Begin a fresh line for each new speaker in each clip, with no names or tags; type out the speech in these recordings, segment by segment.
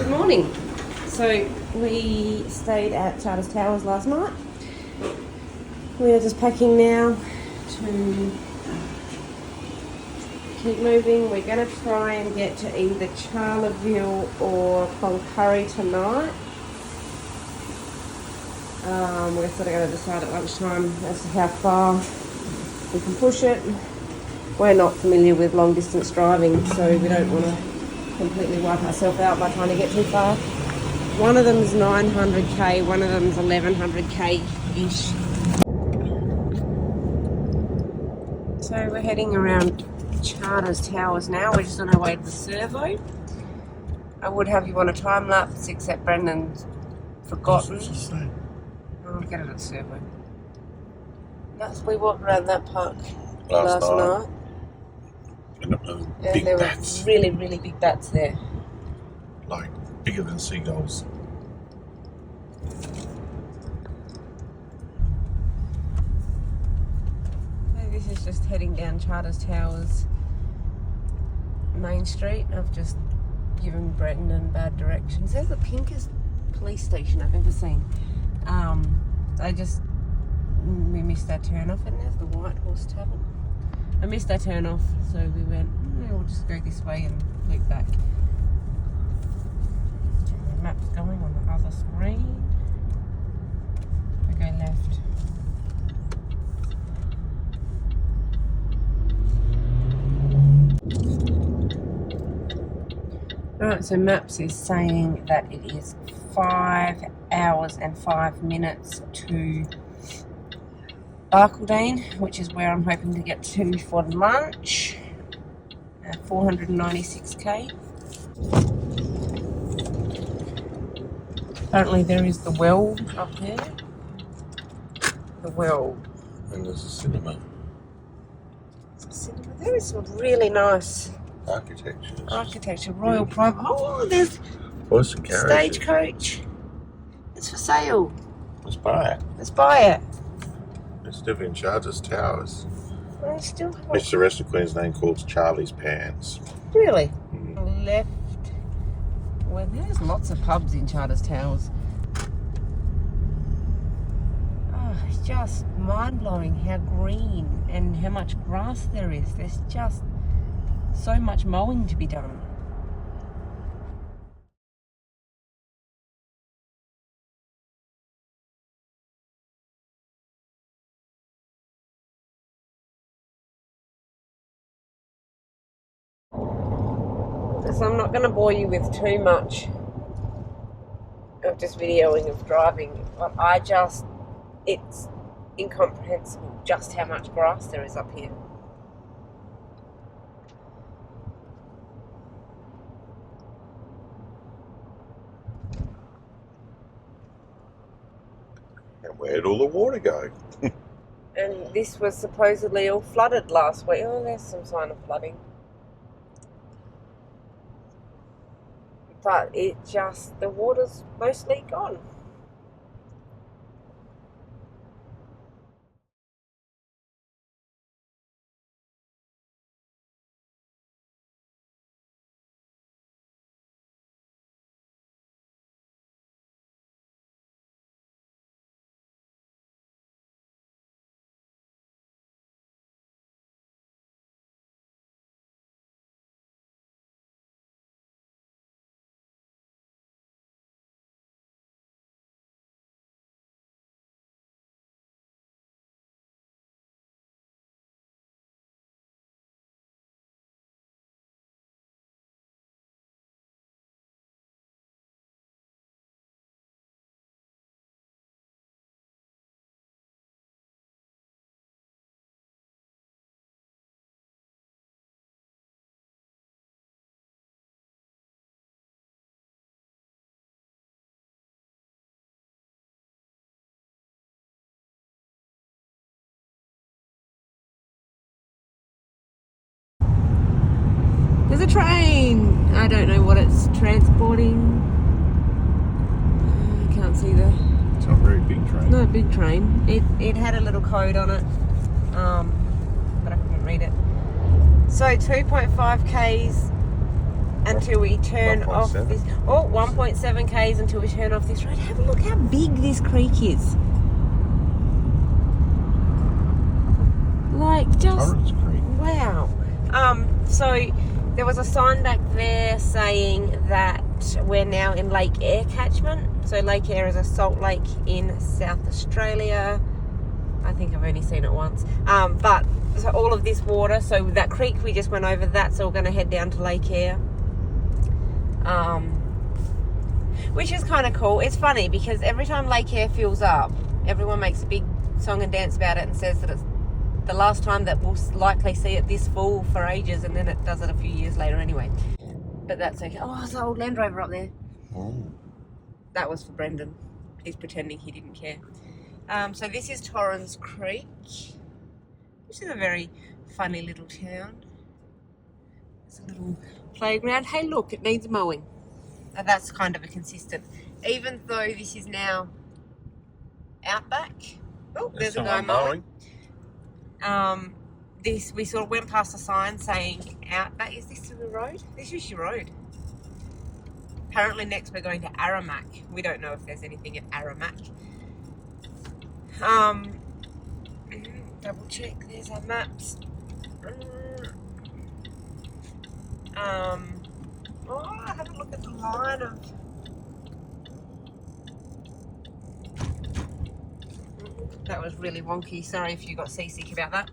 Good morning. So we stayed at Charters Towers last night. We are just packing now to keep moving. We're going to try and get to either Charleville or Cloncurry tonight. We're sort of going to decide at lunchtime as to how far we can push it. We're not familiar with long distance driving, so we don't want to completely wipe ourselves out by trying to get too far. One of them is 900k, one of them is 1100k-ish. So we're heading around Charters Towers now. We're just on our way to the servo. I would have you on a time lapse, except Brendan's forgotten. I'll get it at the servo. We walked around that park last night. And there were really, really big bats there.
Like bigger than seagulls.
So this is just heading down Charters Towers Main Street. I've just given Brendan bad directions. There's the pinkest police station I've ever seen. We missed our turn off, and there's the White Horse Tavern. I missed our turn off, so we went, we'll just go this way and loop back. The map's going on the other screen. We go left. Alright, so Maps is saying that it is 5 hours and 5 minutes to Barcaldine, which is where I'm hoping to get to for lunch. 496k. Apparently there is the well up there. The well.
And there's a cinema.
There is some really nice architecture. Royal private. Oh, there's
Horse and carriage.
Stagecoach. It's for sale.
Let's buy it.
Let's buy it.
It's still in Charters Towers.
I still have
It's the rest of Queensland called Charlie's Pants.
Really? Left. Well, there's lots of pubs in Charters Towers. Oh, it's just mind-blowing how green and how much grass there is. There's just so much mowing to be done. So I'm not going to bore you with too much of just videoing of driving, but it's incomprehensible just how much grass there is up here.
And where'd all the water go?
And this was supposedly all flooded last week. Oh, there's some sign of flooding. But the water's mostly gone. There's a train. I don't know what it's transporting. I can't see the...
It's not a very big train.
No, big train. It had a little code on it, but I couldn't read it. So 2.5 Ks until we turn off
1.7.
this. Oh, 1.7 k's until we turn off this road. Have a look how big this creek is. Like, just
Torrens Creek.
wow. So there was a sign back there saying that we're now in Lake Eyre catchment. So Lake Eyre is a salt lake in South Australia. I think I've only seen it once. But so all of this water, so that creek we just went over, that's all going to head down to Lake Eyre. Which is kind of cool. It's funny because every time Lake Eyre fills up, everyone makes a big song and dance about it and says that it's the last time that we'll likely see it this full for ages, and then it does it a few years later anyway. But that's okay. Oh, there's an old Land Rover up there.
Oh.
That was for Brendan. He's pretending he didn't care. So this is Torrens Creek, which is a very funny little town. There's a little playground. Hey, look, it needs mowing. And that's kind of a consistent. Even though this is now outback. Oh, there's a guy mowing. We sort of went past a sign saying outback. Is this the road? This is your road. Apparently next we're going to Aramac. We don't know if there's anything at Aramac. Double check, there's our maps. I had a look at the line of. That was really wonky. Sorry if you got seasick about that.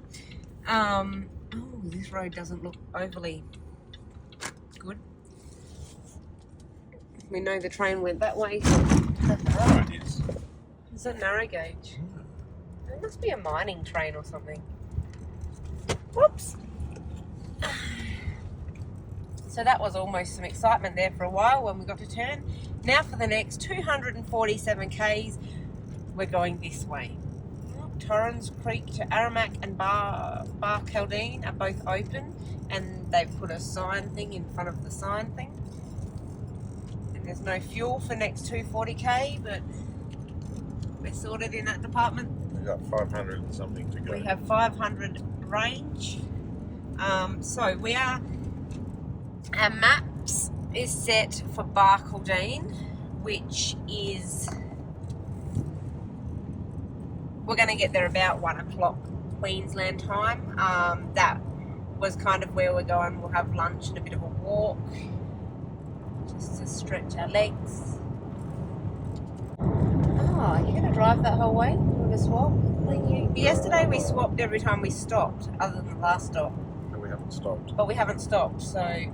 Oh, this road doesn't look overly good. We know the train went that way.
Oh, it is.
It's a narrow gauge. It must be a mining train or something. Whoops. So that was almost some excitement there for a while when we got to turn. Now for the next 247 k's, we're going this way. Torrens Creek to Aramac and Bar Caldine are both open, and they've put a sign thing in front of the sign thing. And there's no fuel for next 240k, but we're sorted in that department.
We've got 500 and something to go.
We have 500 range. So we are. Our maps is set for Barcaldine, which is. We're going to get there about 1 o'clock Queensland time. That was kind of where we're going. We'll have lunch and a bit of a walk just to stretch our legs. Oh, you're going to drive that whole way? You want to swap? Yesterday we swapped every time we stopped, other than the last stop.
No, we haven't stopped.
But we haven't stopped, so I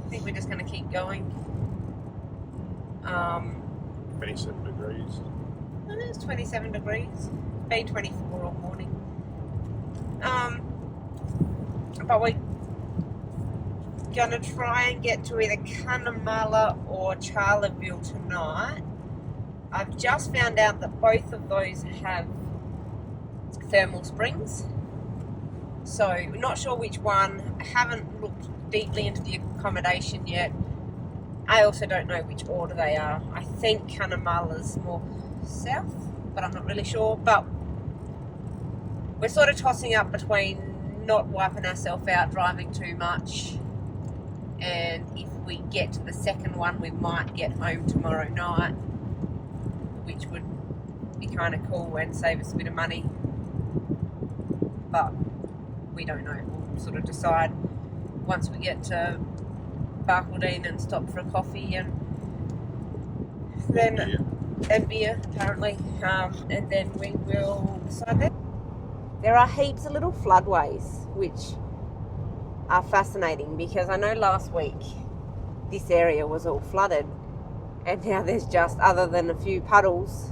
think we're just going to keep going.
27 degrees.
I know it's 27 degrees. Been 24 all morning. But we're gonna try and get to either Cunnamulla or Charleville tonight. I've just found out that both of those have thermal springs. So we're not sure which one. I haven't looked deeply into the accommodation yet. I also don't know which order they are. I think Cunnamulla's more south, but I'm not really sure. But we're sort of tossing up between not wiping ourselves out driving too much, and if we get to the second one we might get home tomorrow night, which would be kind of cool and save us a bit of money, but we don't know. We'll sort of decide once we get to Barcaldine and stop for a coffee and then and beer apparently, and then we will decide that. There are heaps of little floodways which are fascinating, because I know last week this area was all flooded, and now there's just, other than a few puddles,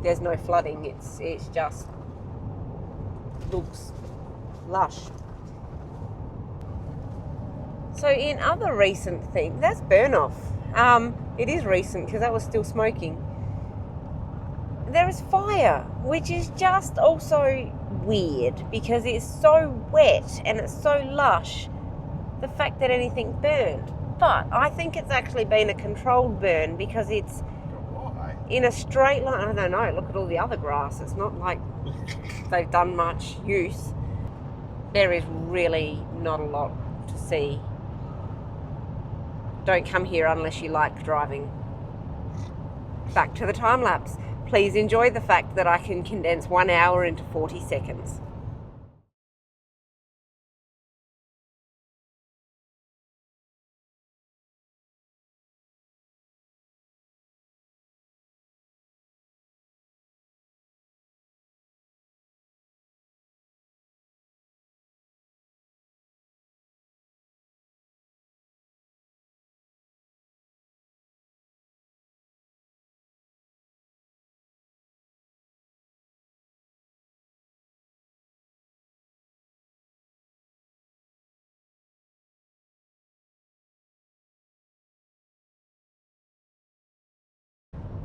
there's no flooding. It's just looks lush. So in other recent things, that's burn off. It is recent because that was still smoking. There is fire, which is just also weird because it's so wet and it's so lush, the fact that anything burned. But I think it's actually been a controlled burn because it's in a straight line. I don't know, look at all the other grass. It's not like they've done much use. There is really not a lot to see don't come here unless you like driving. Back to the time lapse. Please enjoy the fact that I can condense 1 hour into 40 seconds.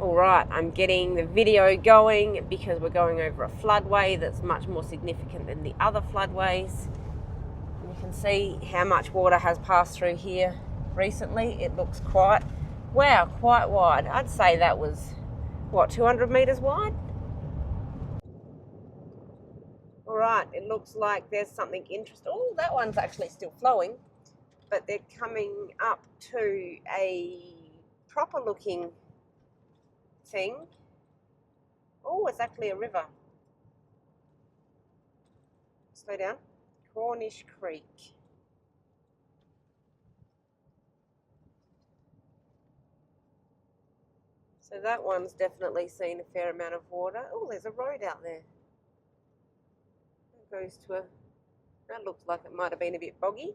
Alright, I'm getting the video going because we're going over a floodway that's much more significant than the other floodways. And you can see how much water has passed through here recently. It looks quite wide. I'd say that was, 200 metres wide? Alright, it looks like there's something interesting. Oh, that one's actually still flowing. But they're coming up to a proper looking thing. Oh, it's actually a river. Slow down. Cornish Creek. So that one's definitely seen a fair amount of water. Oh, there's a road out there. It goes to that looks like it might have been a bit boggy.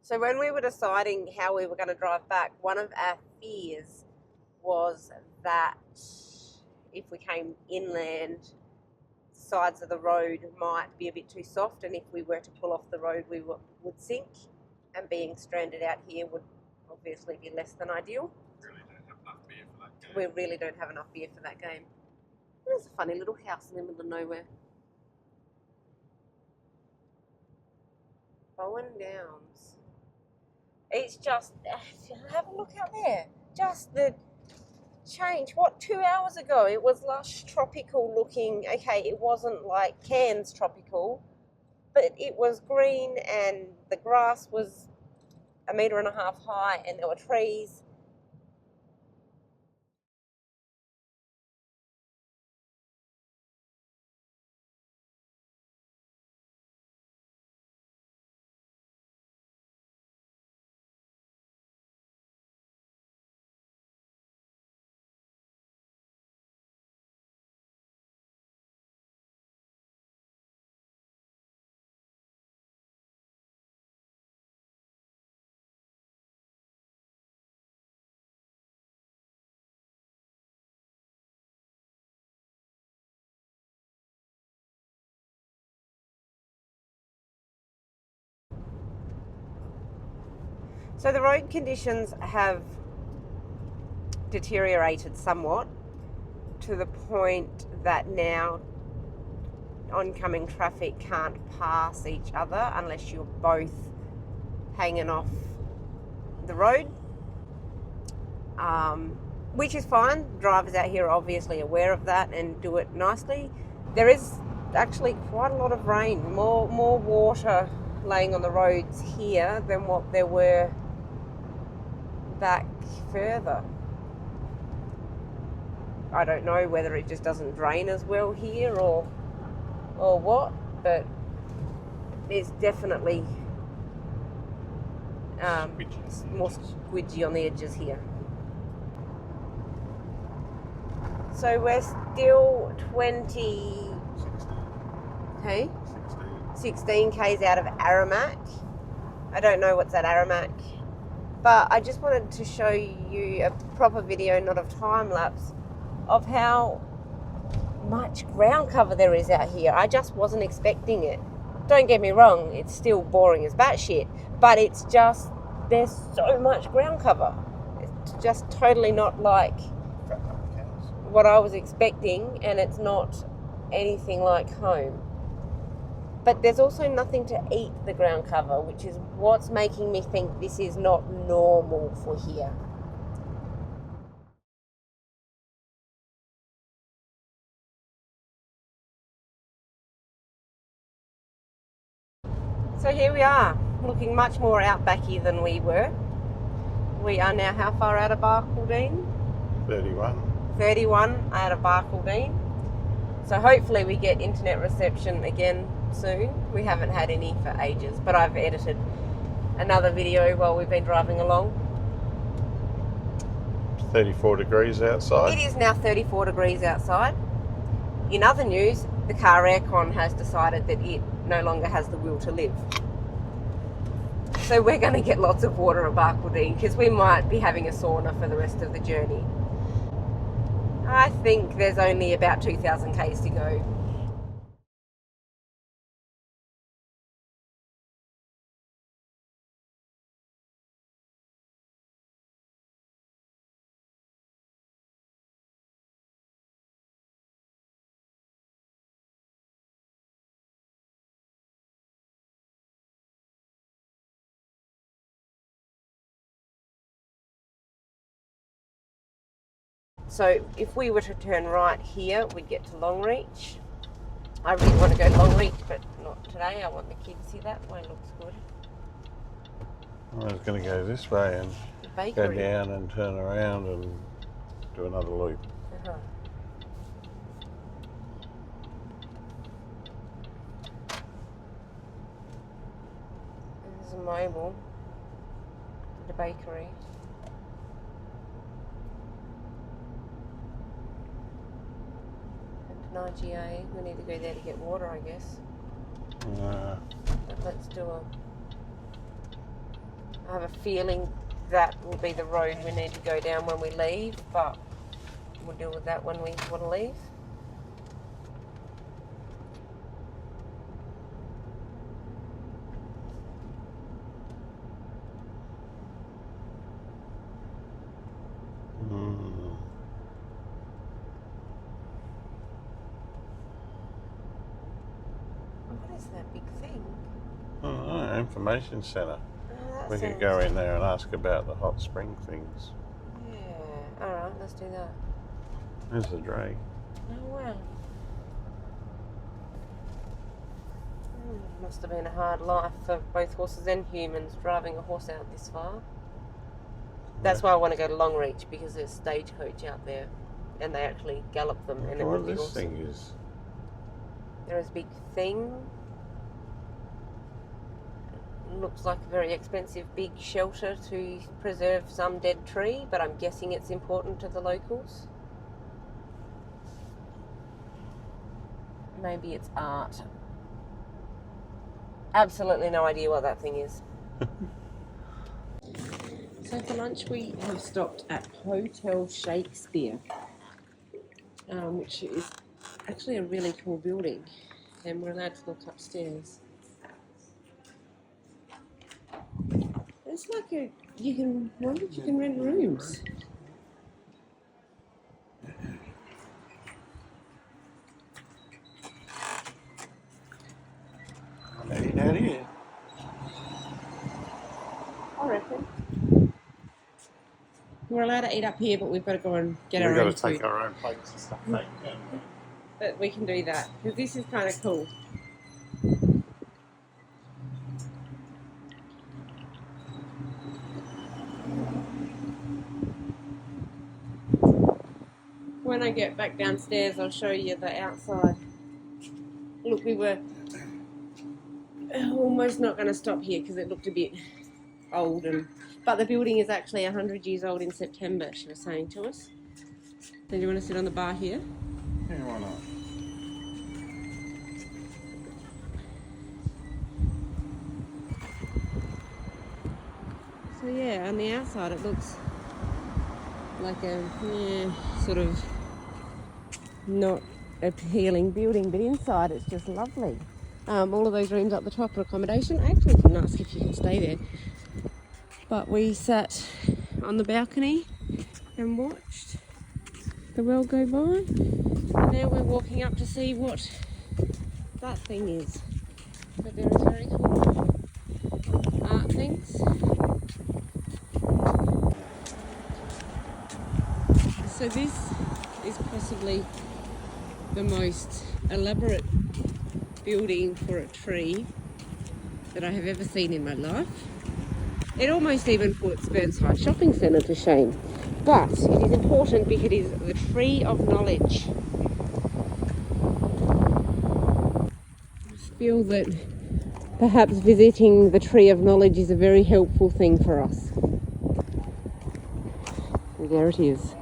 So when we were deciding how we were going to drive back, one of our fears was that if we came inland, sides of the road might be a bit too soft, and if we were to pull off the road, we would sink, and being stranded out here would obviously be less than ideal. We really don't have enough beer for that game. There's a funny little house in the middle of nowhere. Bowen Downs. It's just, have a look out there. Just the change. 2 hours ago it was lush, tropical looking. Okay, it wasn't like Cairns tropical, but it was green and the grass was 1.5 meters high and there were trees. So the road conditions have deteriorated somewhat to the point that now oncoming traffic can't pass each other unless you're both hanging off the road, which is fine. Drivers out here are obviously aware of that and do it nicely. There is actually quite a lot of rain, more water laying on the roads here than what there were back further. I don't know whether it just doesn't drain as well here or what, but it's definitely more squidgy on the edges here. So we're still 16 k's out of Aramac. I don't know what's at Aramac, but I just wanted to show you a proper video, not of time lapse, of how much ground cover there is out here. I just wasn't expecting it. Don't get me wrong, it's still boring as batshit, but it's just, there's so much ground cover. It's just totally not like what I was expecting, and it's not anything like home. But there's also nothing to eat the ground cover, which is what's making me think this is not normal for here. So here we are, looking much more outbacky than we were. We are now how far out of Barcaldine?
31.
31 out of Barcaldine. So hopefully we get internet reception again soon. We haven't had any for ages, but I've edited another video while we've been driving along.
34 degrees outside.
It is now 34 degrees outside. In other news, the car aircon has decided that it no longer has the will to live. So we're going to get lots of water at Barcaldine because we might be having a sauna for the rest of the journey. I think there's only about 2,000 k's to go. So if we were to turn right here, we'd get to Longreach. I really want to go to Longreach, but not today. I want the kids to see that. Way looks good.
I was going to go this way and go down and turn around and do another loop.
There's a mobile, the bakery. IGA. We need to go there to get water, I guess. But let's do I have a feeling that will be the road we need to go down when we leave, but we'll deal with that when we want to leave. What is that big thing?
Oh, information centre.
Oh,
we could go in there and ask about the hot spring things.
Yeah, alright, let's do that.
There's the drag.
Oh wow. Must have been a hard life for both horses and humans driving a horse out this far. That's why I want to go to Longreach, because there's stagecoach out there and they actually gallop them. And
what this thing is.
There is a big thing. Looks like a very expensive big shelter to preserve some dead tree, but I'm guessing it's important to the locals. Maybe it's art. Absolutely no idea what that thing is. So for lunch we have stopped at Hotel Shakespeare, which is actually a really cool building, and we're allowed to look upstairs. It's like I wonder if you can rent rooms.
Maybe down here.
I reckon. We're allowed to eat up here, but we've got to go and get our own food.
We've got to take our own plates and stuff.
But we can do that, because this is kind of cool. When I get back downstairs, I'll show you the outside. Look, we were almost not going to stop here because it looked a bit old, but the building is actually 100 years old in September, she was saying to us. So do you want to sit on the bar here?
Yeah, why not?
So yeah, on the outside it looks like a sort of not appealing building, but inside it's just lovely. All of those rooms up the top are accommodation. I actually didn't ask if you can stay there, but we sat on the balcony and watched the world go by, and now we're walking up to see what that thing is. But there is very cool art things. So this is possibly the most elaborate building for a tree that I have ever seen in my life. It almost even puts Burnside Shopping Centre to shame. But it is important because it is the tree of knowledge. I feel that perhaps visiting the tree of knowledge is a very helpful thing for us. And there it is.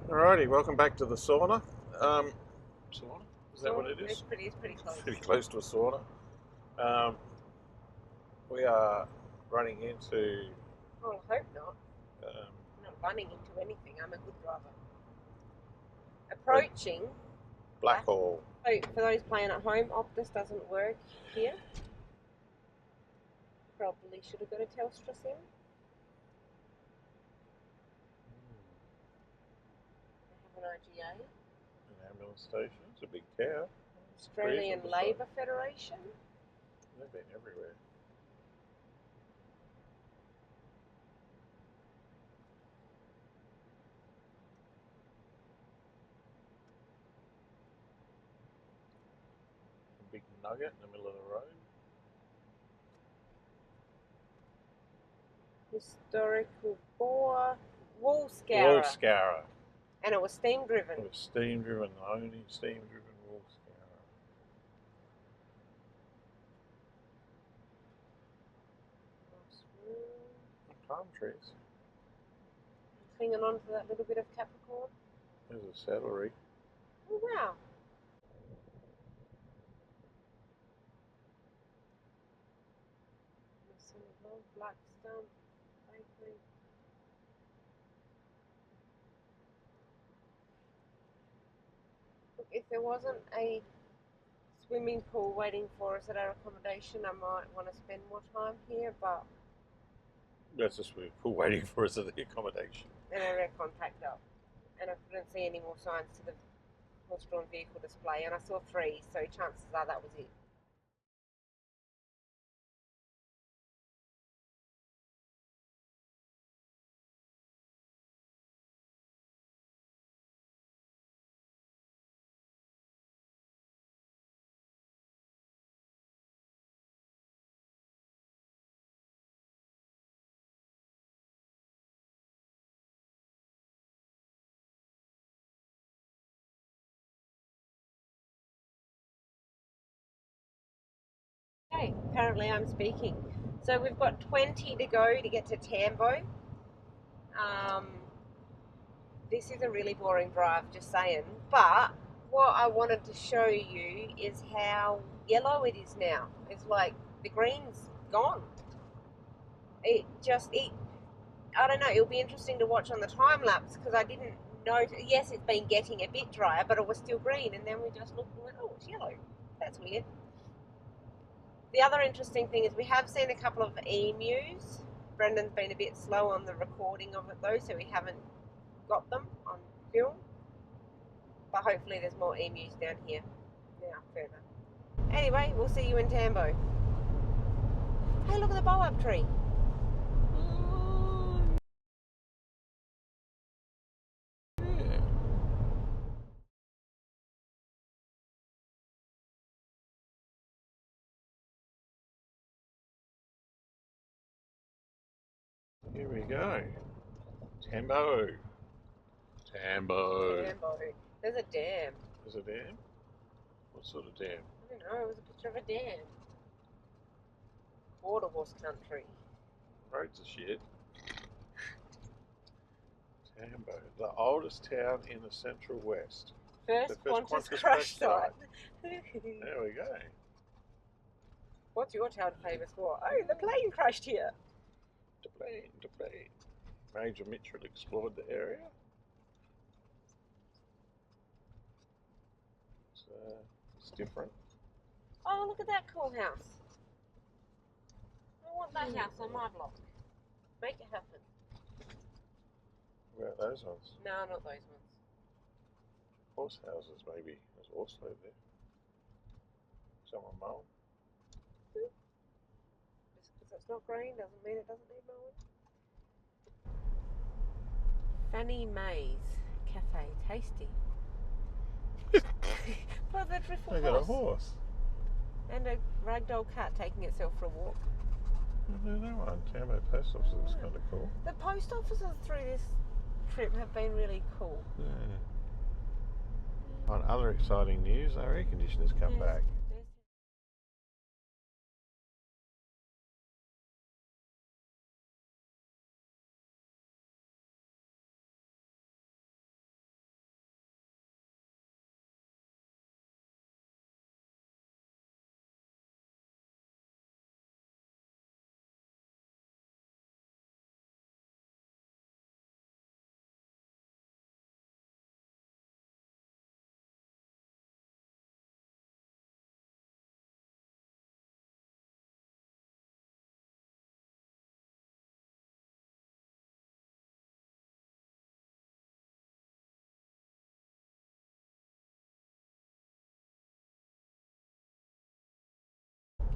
Alrighty, welcome back to the sauna. Sauna? Is that what it is?
It's pretty close.
Pretty close to a sauna. We are running into.
Well, I hope not.
Um,
I'm not running into anything. I'm a good driver. Approaching.
Blackhall.
So for those playing at home, Optus doesn't work here. Probably should have got a Telstra SIM. I have an IGA.
An ambulance station. It's a big cow.
Australian Labor Federation.
They've been everywhere. A big nugget in the middle of the road.
Historical wool scourer.
Wool scourer.
And it was steam driven.
It was steam driven, the only steam driven wool scourer. Palm trees.
Clinging on to that little bit of Capricorn.
There's a saddlery.
Oh wow. Blackstone. Look, if there wasn't a swimming pool waiting for us at our accommodation, I might want to spend more time here, but
That's a swimming pool waiting for us at the accommodation.
and our aircon packed up. And I couldn't see any more signs to the horse-drawn vehicle display, and I saw 3, so chances are that was it. Okay, apparently I'm speaking. So we've got 20 to go to get to Tambo. This is a really boring drive, just saying. But what I wanted to show you is how yellow it is now. It's like the green's gone. I don't know, it'll be interesting to watch on the time lapse because I didn't know. Yes, it's been getting a bit drier, but it was still green. And then we just looked and went, oh, it's yellow. That's weird. The other interesting thing is we have seen a couple of emus. Brendan's been a bit slow on the recording of it though, so we haven't got them on film. But hopefully there's more emus down here now further. Anyway, we'll see you in Tambo. Hey, look at the boab tree.
Here we go. Tambo. Tambo.
There's a dam.
There's a dam? What sort of dam?
I don't know, it was a picture of a dam. Border horse country.
Roads are shit. Ambo, the oldest town in the Central West.
First
The
Qantas crash site.
There we go.
What's your town famous for? Oh, the plane crashed here.
The plane. Major Mitchell explored the area. It's different.
Oh, look at that cool house. I want that house on my block. Make it happen.
What about those ones?
No, not those ones.
Horse houses, maybe. There's a horse over there. Someone mowing.
Just because it's not green doesn't mean it doesn't need mowing. Fanny Mae's Cafe, tasty. For the driftwood
They got a horse.
And a ragdoll cat taking itself for a walk.
No one. Tambo Post Office is kind of cool.
The post offices through this trip have been really cool.
Yeah. On other exciting news, our air conditioners come back.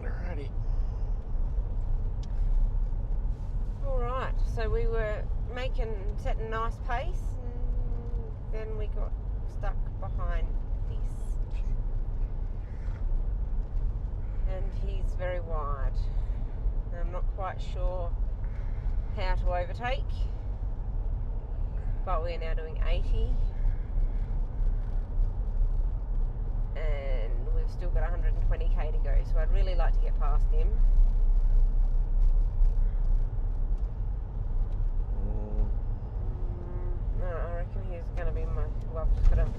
Alrighty.
Alright, so we were setting nice pace, and then we got stuck behind this. And he's very wide. I'm not quite sure how to overtake, but we're now doing 80. And we've still got 120k to go, so I'd really like to get past him. No, I reckon he's going to be my... Well, I've just got to...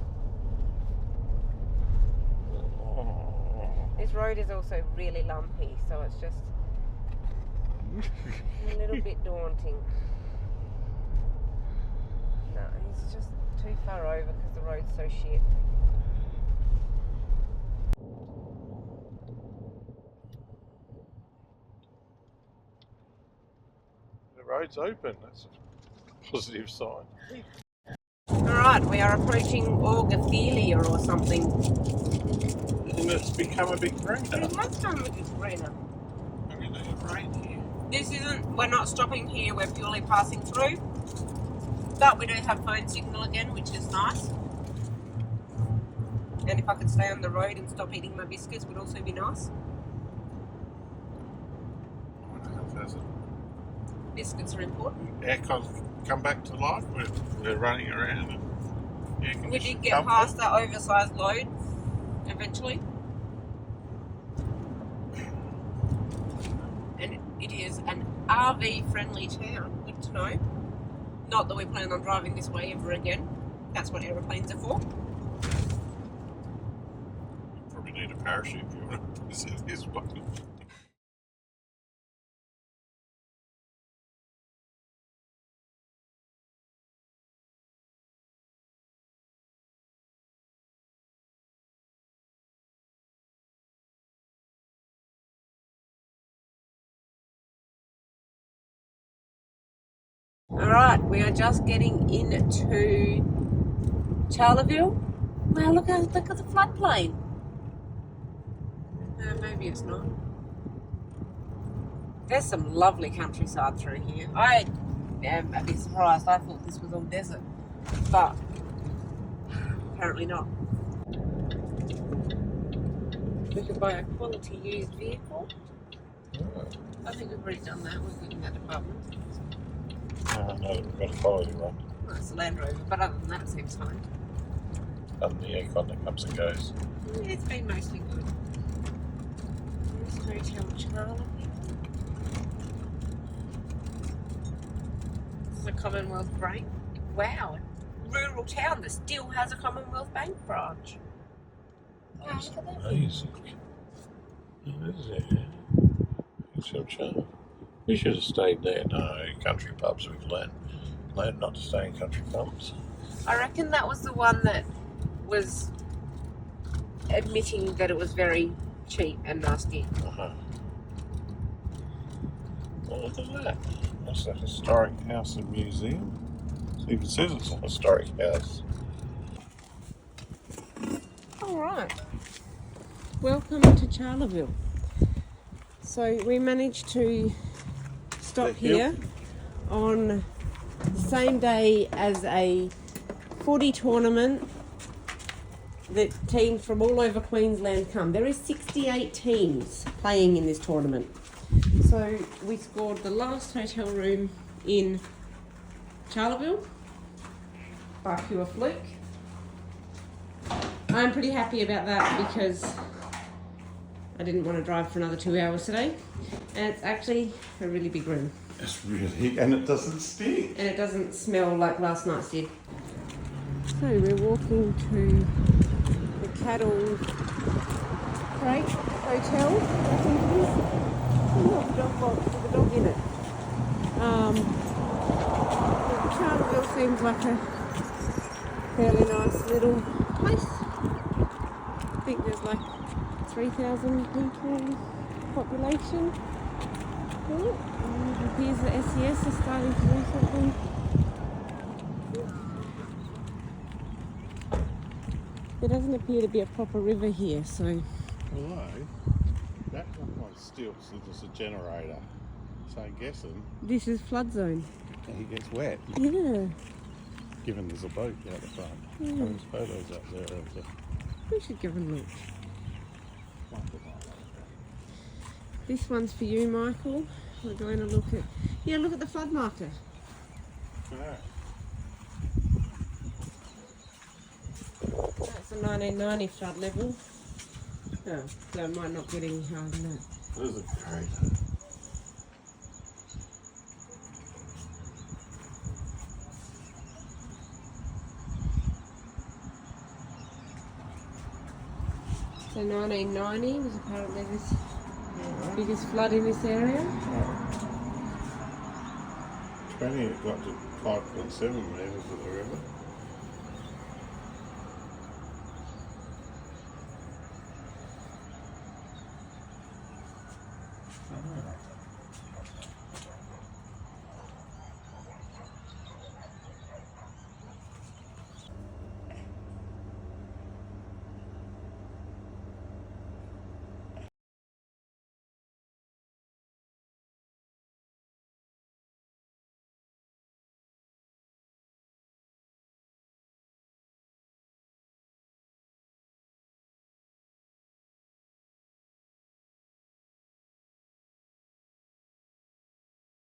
This road is also really lumpy, so it's just a little bit daunting. No, he's just too far over because the road's so shit.
The road's open. That's a positive sign.
Alright, we are approaching Orgothelia or something.
And it's become a bit greener.
It has come a bit greener.
I mean, they have rain here.
This isn't, we're not stopping here, we're purely passing through. But we do have phone signal again, which is nice. And if I could stay on the road and stop eating my biscuits would also be nice. Biscuits are important.
Aircon's come back to life. We're running around. And
we did get past that oversized load eventually. And it is an RV friendly town, good to know. Not that we plan on driving this way ever again. That's what aeroplanes are for.
Probably need a parachute if you want to visit this one.
Alright, we are just getting into Charleville. Wow, look at the floodplain. Maybe it's not. There's some lovely countryside through here. I am a bit surprised. I thought this was all desert, but apparently not. We could buy a quality used vehicle. I think we've already done that. We're good in that department.
No, we've got a quality one.
Well, it's a Land Rover, but other than that, it seems fine.
Other than the aircon that comes and goes.
It's been mostly good. There's Hotel Charleville. This is a Commonwealth break. wow, rural town that still has a Commonwealth Bank branch.
That's
Look at that.
amazing. That is it. It's so charming. We should have stayed there. No, country pubs, we've learned not to stay in country pubs.
I reckon that was the one that was admitting that it was very cheap and nasty.
Uh-huh. Well, look at that. That's a historic house and museum. It even says it's a historic house.
All right. Welcome to Charleville. So we managed to stop here on the same day as a footy tournament that teams from all over Queensland come. There is 68 teams playing in this tournament. So we scored the last hotel room in Charleville by pure fluke. I'm pretty happy about that because I didn't want to drive for another 2 hours today. And it's actually a really big room.
It's really, and it doesn't stink.
And it doesn't smell like last night's did. So we're walking to the Cattle Crate Hotel, I think it is. Oh, the dog box with the dog in it. Charleville seems like a fairly nice little place. I think there's like 3,000 people population. Oh, it appears the SES is starting to do something. There doesn't appear to be a proper river here, so...
Although, that one stilts is just a generator. So I'm guessing...
This is flood zone.
He gets wet.
Yeah.
Given there's a boat out the front.
Yeah.
There's photos up there of the...
We should give them a look. This one's for you, Michael. We're going to look at... Yeah, look at the flood marker.
Yeah.
That's a 1990 flood level. Oh, so it might not get any higher than that.
There's a great...
So 1990 was apparently this biggest flood in this area.
Apparently it got to 5.7 metres of the river. Oh.